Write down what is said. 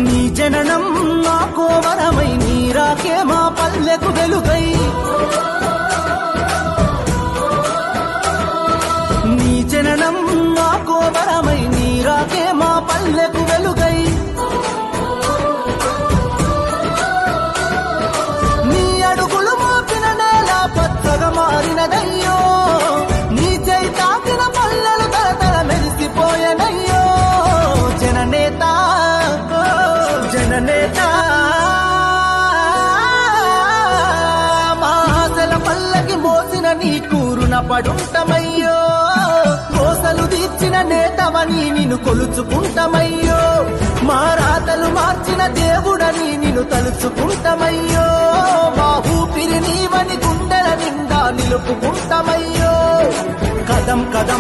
నీ జననం మాకో వరమై, నీ రాకే మా పల్లెకు వెలుగై. నీ జననం మాకో వరమై, నీ రాకే మా పల్లెకు వెలుగై. నీ అడుగులు మోపిన నేల పచ్చగా మారినదయ్యో, నీ చేయి తాకిన పల్లెలు తరతర మెరిసిపోయనయ్యో. జననేత జననేత మా ఆశల పల్లకి మోసిన నీ కూరున పడుంటమయ్యో. కోసలు తీర్చిన నేతవని నిన్ను కొలుచుకుంటమయ్యో. మా రాతలు మార్చిన దేవుడని నిన్ను తలుచుకుంటమయ్యో. మా ఊపిరి నీవని గుండెల నిండా నిలుపుకుంటమయ్యో. కదం కదం